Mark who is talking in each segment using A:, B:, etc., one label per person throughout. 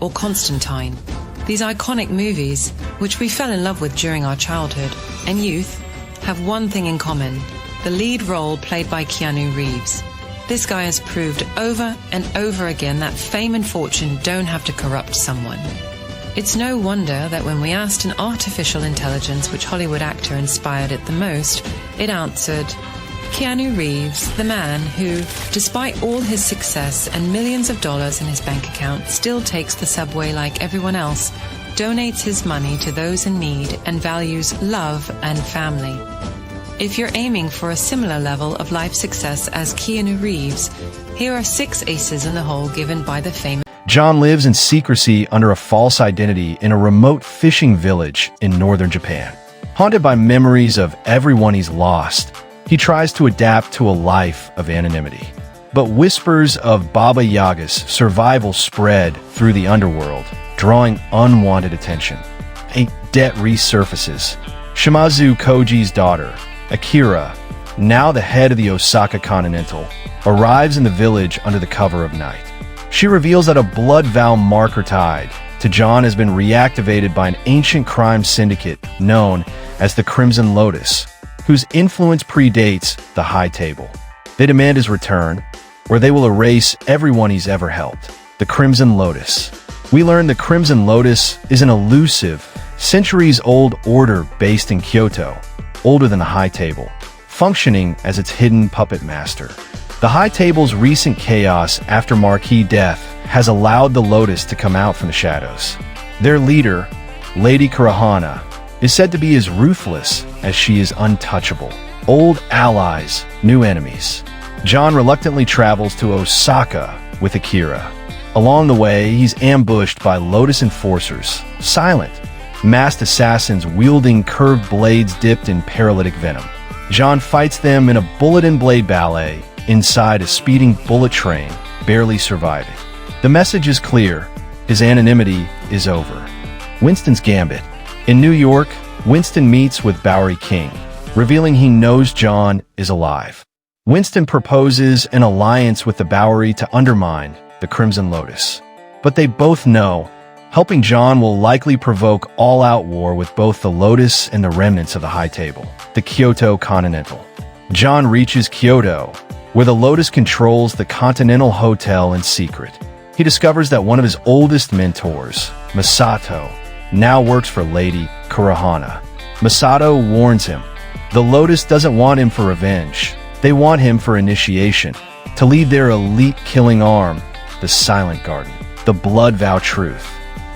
A: or Constantine. These iconic movies, which we fell in love with during our childhood and youth, have one thing in common: the lead role played by Keanu Reeves. This guy has proved over and over again that fame and fortune don't have to corrupt someone. It's no wonder that when we asked an artificial intelligence which Hollywood actor inspired it the most, it answered, Keanu Reeves, the man who, despite all his success and millions of dollars in his bank account, still takes the subway like everyone else, donates his money to those in need, and values love and family. If you're aiming for a similar level of life success as Keanu Reeves, here are 6 aces in the hole given by the famous.
B: John lives in secrecy under a false identity in a remote fishing village in northern Japan. Haunted by memories of everyone he's lost, he tries to adapt to a life of anonymity. But whispers of Baba Yaga's survival spread through the underworld, drawing unwanted attention. A debt resurfaces. Shimazu Koji's daughter, Akira, now the head of the Osaka Continental, arrives in the village under the cover of night. She reveals that a blood vow marker tied to John has been reactivated by an ancient crime syndicate known as the Crimson Lotus, whose influence predates the High Table. They demand his return, or they will erase everyone he's ever helped. The Crimson Lotus. We learn the Crimson Lotus is an elusive, centuries-old order based in Kyoto, older than the High Table, functioning as its hidden puppet master. The High Table's recent chaos after Marquis' death has allowed the Lotus to come out from the shadows. Their leader, Lady Kurahana, is said to be as ruthless as she is untouchable. Old allies, new enemies. John reluctantly travels to Osaka with Akira. Along the way, he's ambushed by Lotus enforcers, silent, masked assassins wielding curved blades dipped in paralytic venom. John fights them in a bullet and blade ballet inside a speeding bullet train, barely surviving. The message is clear: his anonymity is over. Winston's Gambit. In New York, Winston meets with Bowery King, revealing he knows John is alive. Winston proposes an alliance with the Bowery to undermine the Crimson Lotus. But they both know helping John will likely provoke all-out war with both the Lotus and the remnants of the High Table, the Kyoto Continental. John reaches Kyoto, where the Lotus controls the Continental Hotel in secret. He discovers that one of his oldest mentors, Masato, now works for Lady Kurahana. Masato warns him, the Lotus doesn't want him for revenge. They want him for initiation, to lead their elite killing arm, the Silent Garden, the Blood Vow Truth.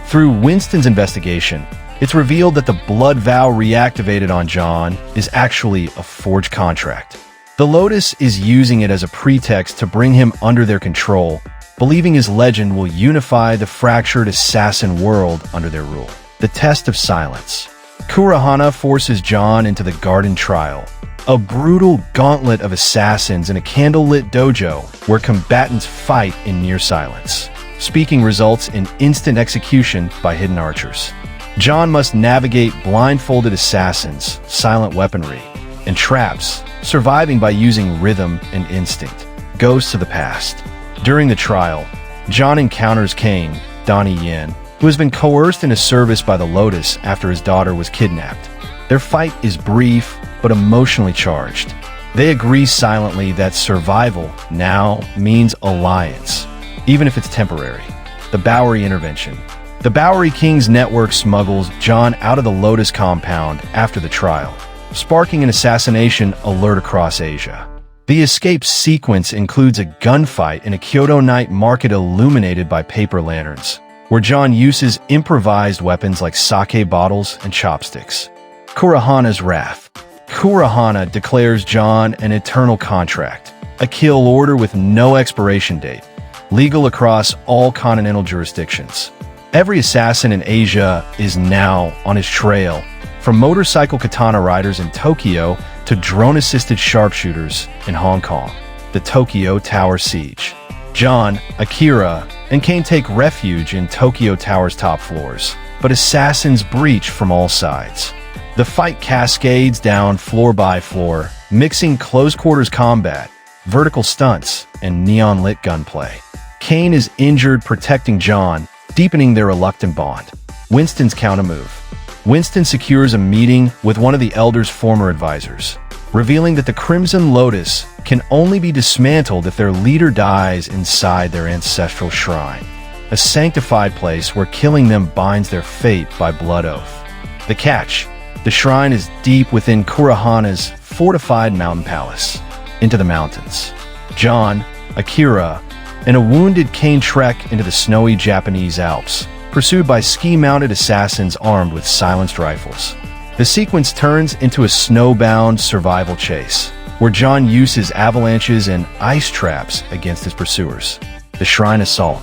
B: Through Winston's investigation, it's revealed that the blood vow reactivated on John is actually a forged contract. The Lotus is using it as a pretext to bring him under their control, believing his legend will unify the fractured assassin world under their rule. The Test of Silence. Kurahana forces John into the Garden Trial, a brutal gauntlet of assassins in a candlelit dojo where combatants fight in near silence. Speaking results in instant execution by hidden archers. John must navigate blindfolded assassins, silent weaponry, and traps, surviving by using rhythm and instinct. Goes to the past. During the trial, John encounters Kane, Donnie Yen, who has been coerced into service by the Lotus after his daughter was kidnapped. Their fight is brief but emotionally charged. They agree silently that survival now means alliance, even if it's temporary. The Bowery Intervention. The Bowery King's network smuggles John out of the Lotus compound after the trial, sparking an assassination alert across Asia. The escape sequence includes a gunfight in a Kyoto night market illuminated by paper lanterns, where John uses improvised weapons like sake bottles and chopsticks. Kurahana's Wrath. Kurahana declares John an eternal contract, a kill order with no expiration date, legal across all continental jurisdictions. Every assassin in Asia is now on his trail, from motorcycle katana riders in Tokyo to drone-assisted sharpshooters in Hong Kong. The Tokyo Tower Siege. John, Akira, and Kane take refuge in Tokyo Tower's top floors, but assassins breach from all sides. The fight cascades down floor by floor, mixing close-quarters combat, vertical stunts, and neon-lit gunplay. Kane is injured protecting John, deepening their reluctant bond. Winston's countermove. Winston secures a meeting with one of the Elder's former advisors, revealing that the Crimson Lotus can only be dismantled if their leader dies inside their ancestral shrine, a sanctified place where killing them binds their fate by blood oath. The catch: the shrine is deep within Kurahana's fortified mountain palace. Into the mountains, John, Akira, and a wounded Kane trek into the snowy Japanese Alps, pursued by ski-mounted assassins armed with silenced rifles. The sequence turns into a snowbound survival chase, where John uses avalanches and ice traps against his pursuers. The Shrine Assault.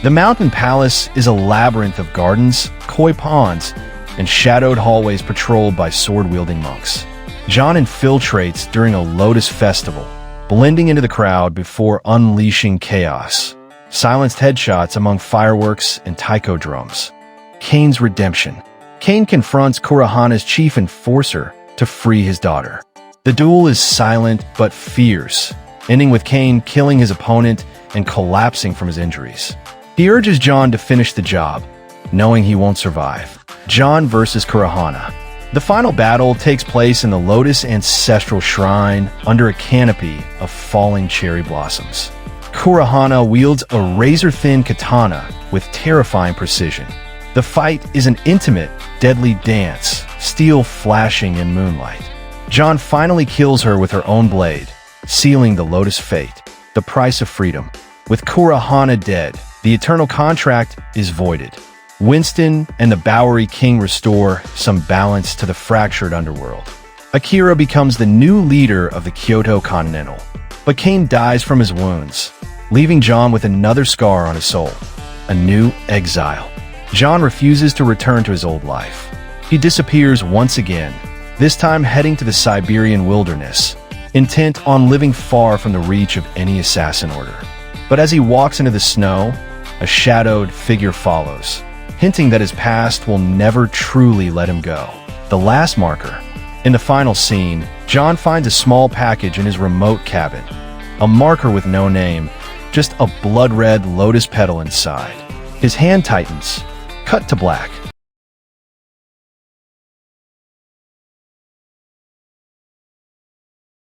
B: The mountain palace is a labyrinth of gardens, koi ponds, and shadowed hallways patrolled by sword-wielding monks. John infiltrates during a Lotus festival, blending into the crowd before unleashing chaos. Silenced headshots among fireworks and taiko drums. Kane's redemption. Kane confronts Kurahana's chief enforcer to free his daughter. The duel is silent but fierce, ending with Kane killing his opponent and collapsing from his injuries. He urges John to finish the job, knowing he won't survive. John versus Kurahana. The final battle takes place in the Lotus Ancestral Shrine under a canopy of falling cherry blossoms. Kurahana wields a razor-thin katana with terrifying precision. The fight is an intimate, deadly dance, steel flashing in moonlight. John finally kills her with her own blade, sealing the Lotus fate, the price of freedom. With Kurahana dead, the eternal contract is voided. Winston and the Bowery King restore some balance to the fractured underworld. Akira becomes the new leader of the Kyoto Continental, but Kane dies from his wounds, leaving John with another scar on his soul, a new exile. John refuses to return to his old life. He disappears once again, this time heading to the Siberian wilderness, intent on living far from the reach of any assassin order. But as he walks into the snow, a shadowed figure follows, hinting that his past will never truly let him go. The last marker. In the final scene, John finds a small package in his remote cabin. A marker with no name, just a blood-red lotus petal inside. His hand tightens. Cut to black.